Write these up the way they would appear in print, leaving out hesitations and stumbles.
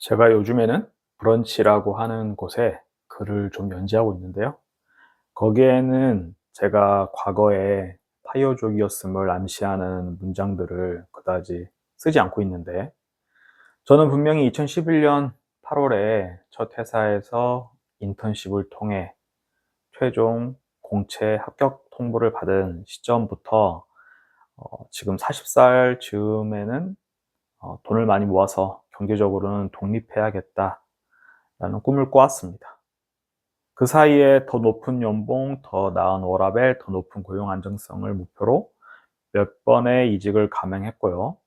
제가 요즘에는 브런치라고 하는 곳에 글을 좀 연재하고 있는데요. 거기에는 제가 과거에 파이어족이었음을 암시하는 문장들을 그다지 쓰지 않고 있는데, 저는 분명히 2011년 8월에 첫 회사에서 인턴십을 통해 최종 공채 합격 통보를 받은 시점부터 지금 40살 즈음에는 돈을 많이 모아서 경제적으로는 독립해야겠다라는 꿈을 꿔왔습니다. 그 사이에 더 높은 연봉, 더 나은 워라밸, 더 높은 고용 안정성을 목표로 몇 번의 이직을 감행했고요.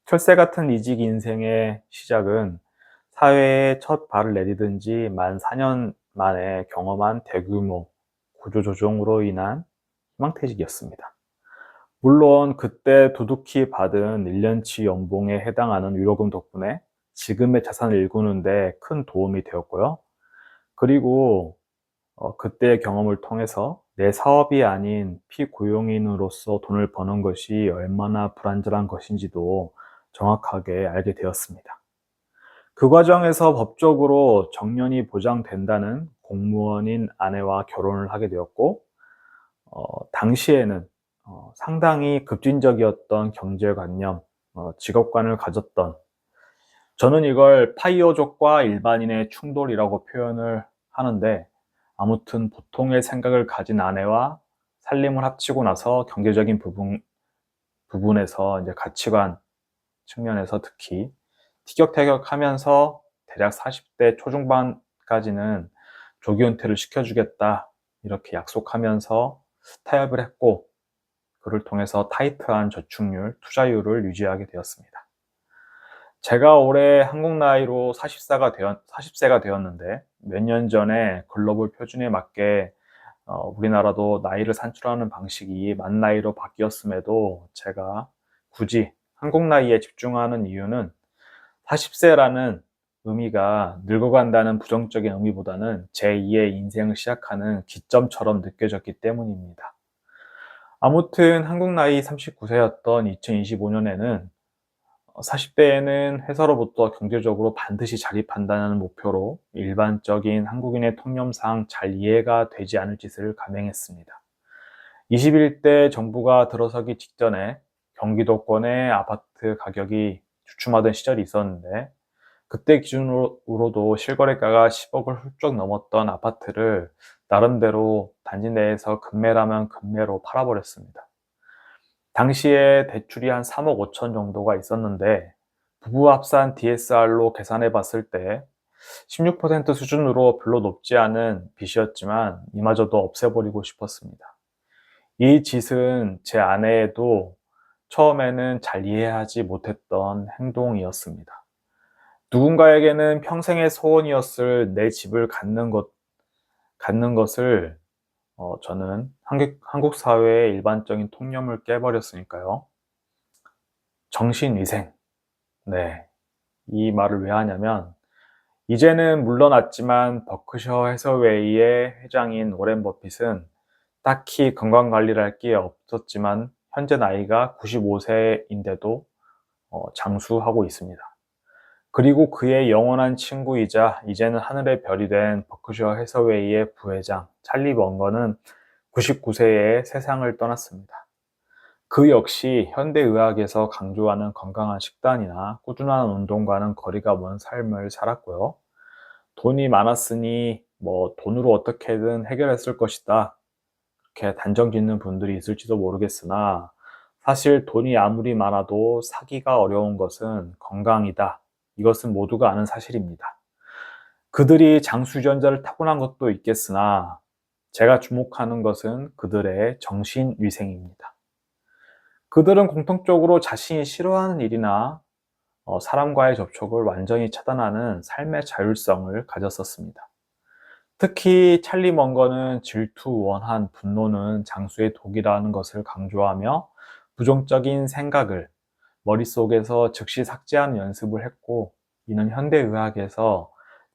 철새 같은 이직 인생의 시작은 사회에 첫 발을 내디딘 지 만 4년 만에 경험한 대규모 구조조정으로 인한 희망퇴직이었습니다. 물론 그때 두둑히 받은 1년치 연봉에 해당하는 위로금 덕분에 지금의 자산을 일구는 데 큰 도움이 되었고요. 그리고 그때의 경험을 통해서 내 사업이 아닌 피고용인으로서 돈을 버는 것이 얼마나 불안전한 것인지도 정확하게 알게 되었습니다. 그 과정에서 법적으로 정년이 보장된다는 공무원인 아내와 결혼을 하게 되었고, 당시에는 상당히 급진적이었던 경제관념, 직업관을 가졌던, 저는 이걸 파이어족과 일반인의 충돌이라고 표현을 하는데, 아무튼 보통의 생각을 가진 아내와 살림을 합치고 나서 경제적인 부분에서 이제 가치관 측면에서 특히 티격태격하면서 대략 40대 초중반까지는 조기 은퇴를 시켜주겠다 이렇게 약속하면서 타협을 했고, 그를 통해서 타이트한 저축률, 투자율을 유지하게 되었습니다. 제가 올해 한국 나이로 40세가 되었는데, 몇 년 전에 글로벌 표준에 맞게 우리나라도 나이를 산출하는 방식이 만 나이로 바뀌었음에도 제가 굳이 한국 나이에 집중하는 이유는 40세라는 의미가 늙어간다는 부정적인 의미보다는 제2의 인생을 시작하는 기점처럼 느껴졌기 때문입니다. 아무튼 한국 나이 39세였던 2025년에는 40대에는 회사로부터 경제적으로 반드시 자립한다는 목표로 일반적인 한국인의 통념상 잘 이해가 되지 않을 짓을 감행했습니다. 21대 정부가 들어서기 직전에 경기도권의 아파트 가격이 주춤하던 시절이 있었는데, 그때 기준으로도 실거래가가 10억을 훌쩍 넘었던 아파트를 나름대로 단지 내에서 급매라면 급매로 팔아버렸습니다. 당시에 대출이 한 3억 5천 정도가 있었는데, 부부 합산 DSR로 계산해 봤을 때 16% 수준으로 별로 높지 않은 빚이었지만 이마저도 없애버리고 싶었습니다. 이 짓은 제 아내도 처음에는 잘 이해하지 못했던 행동이었습니다. 누군가에게는 평생의 소원이었을 내 집을 갖는 것을 저는 한국 사회의 일반적인 통념을 깨버렸으니까요. 정신위생. 네. 이 말을 왜 하냐면, 이제는 물러났지만 버크셔 해서웨이의 회장인 워렌 버핏은 딱히 건강관리를 할 게 없었지만 현재 나이가 95세인데도 장수하고 있습니다. 그리고 그의 영원한 친구이자 이제는 하늘의 별이 된 버크셔 해서웨이의 부회장 찰리 먼거는 99세에 세상을 떠났습니다. 그 역시 현대의학에서 강조하는 건강한 식단이나 꾸준한 운동과는 거리가 먼 삶을 살았고요. 돈이 많았으니 돈으로 어떻게든 해결했을 것이다, 이렇게 단정 짓는 분들이 있을지도 모르겠으나, 사실 돈이 아무리 많아도 사기가 어려운 것은 건강이다. 이것은 모두가 아는 사실입니다. 그들이 장수유전자를 타고난 것도 있겠으나, 제가 주목하는 것은 그들의 정신위생입니다. 그들은 공통적으로 자신이 싫어하는 일이나 사람과의 접촉을 완전히 차단하는 삶의 자율성을 가졌었습니다. 특히 찰리 먼거는 질투, 원한, 분노는 장수의 독이라는 것을 강조하며 부정적인 생각을 머릿속에서 즉시 삭제하는 연습을 했고, 이는 현대의학에서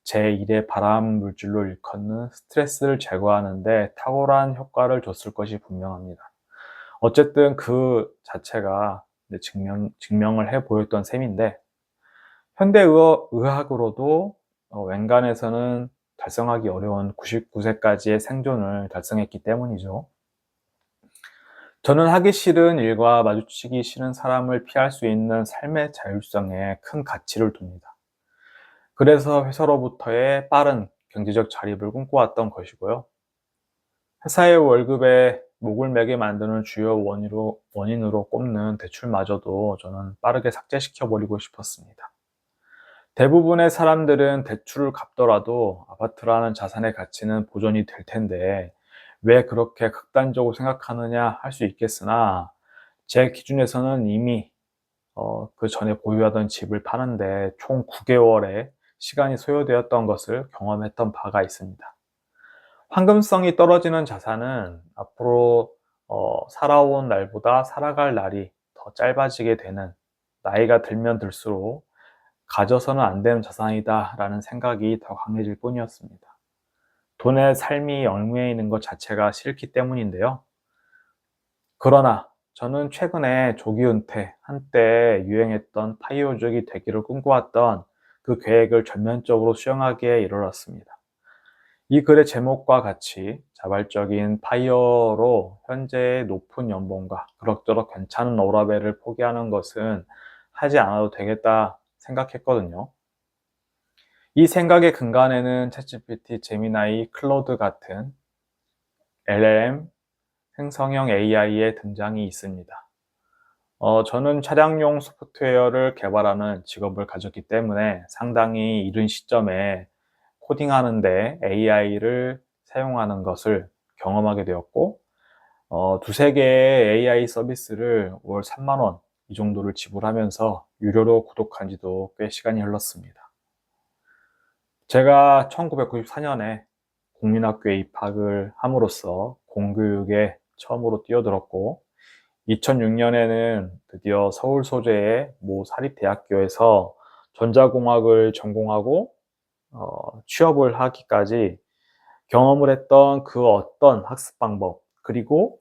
제1의 발암 물질로 일컫는 스트레스를 제거하는 데 탁월한 효과를 줬을 것이 분명합니다. 어쨌든 그 자체가 증명을 해 보였던 셈인데, 현대의학으로도 웬간해서는 달성하기 어려운 99세까지의 생존을 달성했기 때문이죠. 저는 하기 싫은 일과 마주치기 싫은 사람을 피할 수 있는 삶의 자율성에 큰 가치를 둡니다. 그래서 회사로부터의 빠른 경제적 자립을 꿈꿔왔던 것이고요. 회사의 월급에 목을 매게 만드는 주요 원인으로 꼽는 대출마저도 저는 빠르게 삭제시켜버리고 싶었습니다. 대부분의 사람들은 대출을 갚더라도 아파트라는 자산의 가치는 보존이 될 텐데 왜 그렇게 극단적으로 생각하느냐 할 수 있겠으나 제 기준에서는 이미 그 전에 보유하던 집을 파는데 총 9개월의 시간이 소요되었던 것을 경험했던 바가 있습니다. 황금성이 떨어지는 자산은 앞으로 살아온 날보다 살아갈 날이 더 짧아지게 되는, 나이가 들면 들수록 가져서는 안 되는 자산이다 라는 생각이 더 강해질 뿐이었습니다. 돈의 삶이 얽매여 있는 것 자체가 싫기 때문인데요. 그러나 저는 최근에 조기 은퇴, 한때 유행했던 파이어족이 되기를 꿈꿔왔던 그 계획을 전면적으로 수용하기에 이르렀습니다. 이 글의 제목과 같이 자발적인 파이어로 현재의 높은 연봉과 그럭저럭 괜찮은 워라밸을 포기하는 것은 하지 않아도 되겠다 생각했거든요. 이 생각의 근간에는 챗GPT, 제미나이, 클로드 같은 LLM 생성형 AI의 등장이 있습니다. 저는 차량용 소프트웨어를 개발하는 직업을 가졌기 때문에 상당히 이른 시점에 코딩하는데 AI를 사용하는 것을 경험하게 되었고, 두세 개의 AI 서비스를 월 3만 원 이 정도를 지불하면서 유료로 구독한 지도 꽤 시간이 흘렀습니다. 제가 1994년에 국민학교에 입학을 함으로써 공교육에 처음으로 뛰어들었고, 2006년에는 드디어 서울 소재의 모 사립대학교에서 전자공학을 전공하고 취업을 하기까지 경험을 했던 그 어떤 학습 방법, 그리고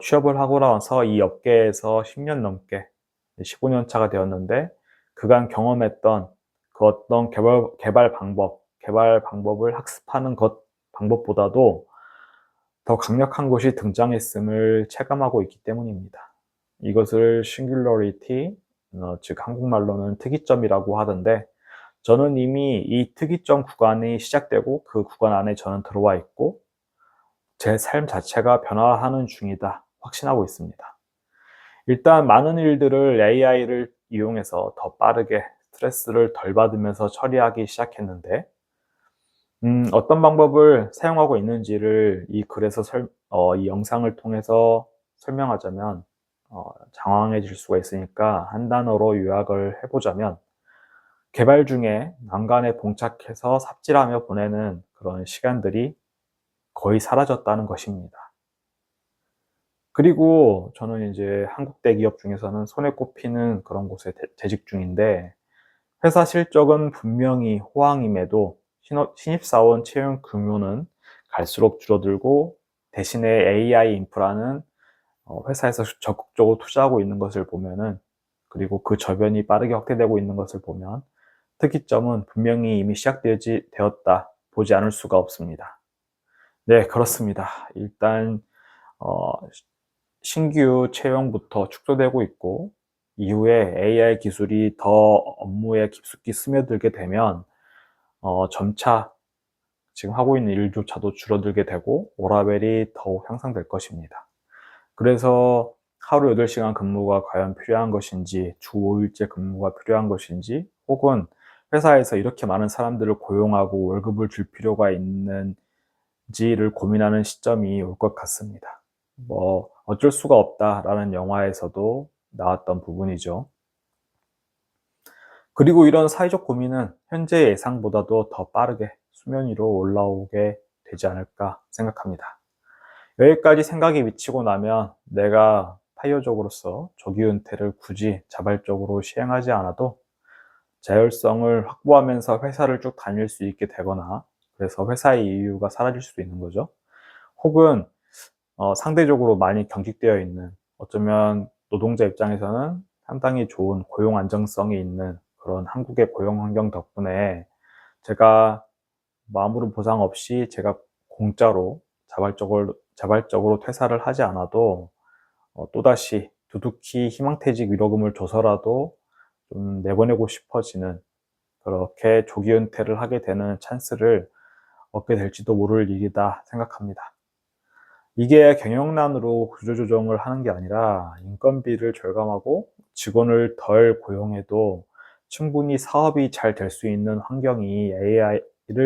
취업을 하고 나서 이 업계에서 10년 넘게, 15년 차가 되었는데 그간 경험했던 그 어떤 개발 방법을 학습하는 것 방법보다도 더 강력한 것이 등장했음을 체감하고 있기 때문입니다. 이것을 싱귤러리티, 즉 한국말로는 특이점이라고 하던데, 저는 이미 이 특이점 구간이 시작되고 그 구간 안에 저는 들어와 있고 제 삶 자체가 변화하는 중이다 확신하고 있습니다. 일단 많은 일들을 AI를 이용해서 더 빠르게 스트레스를 덜 받으면서 처리하기 시작했는데, 어떤 방법을 사용하고 있는지를 이 글에서 이 영상을 통해서 설명하자면 장황해질 수가 있으니까 한 단어로 요약을 해보자면, 개발 중에 난간에 봉착해서 삽질하며 보내는 그런 시간들이 거의 사라졌다는 것입니다. 그리고 저는 이제 한국 대기업 중에서는 손에 꼽히는 그런 곳에 재직 중인데, 회사 실적은 분명히 호황임에도 신입사원 채용 규모는 갈수록 줄어들고, 대신에 AI 인프라는 회사에서 적극적으로 투자하고 있는 것을 보면은, 그리고 그 저변이 빠르게 확대되고 있는 것을 보면 특이점은 분명히 이미 되었다 보지 않을 수가 없습니다. 네, 그렇습니다. 일단 어, 신규 채용부터 축소되고 있고, 이후에 AI 기술이 더 업무에 깊숙이 스며들게 되면 점차 지금 하고 있는 일조차도 줄어들게 되고 워라밸이 더욱 향상될 것입니다. 그래서 하루 8시간 근무가 과연 필요한 것인지, 주 5일제 근무가 필요한 것인지, 혹은 회사에서 이렇게 많은 사람들을 고용하고 월급을 줄 필요가 있는지를 고민하는 시점이 올 것 같습니다. 뭐 어쩔 수가 없다라는 영화에서도 나왔던 부분이죠. 그리고 이런 사회적 고민은 현재 예상보다도 더 빠르게 수면 위로 올라오게 되지 않을까 생각합니다. 여기까지 생각이 미치고 나면 내가 파이어족으로서 조기 은퇴를 굳이 자발적으로 시행하지 않아도 자율성을 확보하면서 회사를 쭉 다닐 수 있게 되거나, 그래서 회사의 이유가 사라질 수도 있는 거죠. 혹은 상대적으로 많이 경직되어 있는, 어쩌면 노동자 입장에서는 상당히 좋은 고용 안정성이 있는 그런 한국의 고용 환경 덕분에 제가 아무런 보상 없이 제가 공짜로 자발적으로 퇴사를 하지 않아도 또다시 두둑히 희망퇴직 위로금을 줘서라도 좀 내보내고 싶어지는, 그렇게 조기 은퇴를 하게 되는 찬스를 얻게 될지도 모를 일이다 생각합니다. 이게 경영난으로 구조조정을 하는 게 아니라 인건비를 절감하고 직원을 덜 고용해도 충분히 사업이 잘 될 수 있는 환경이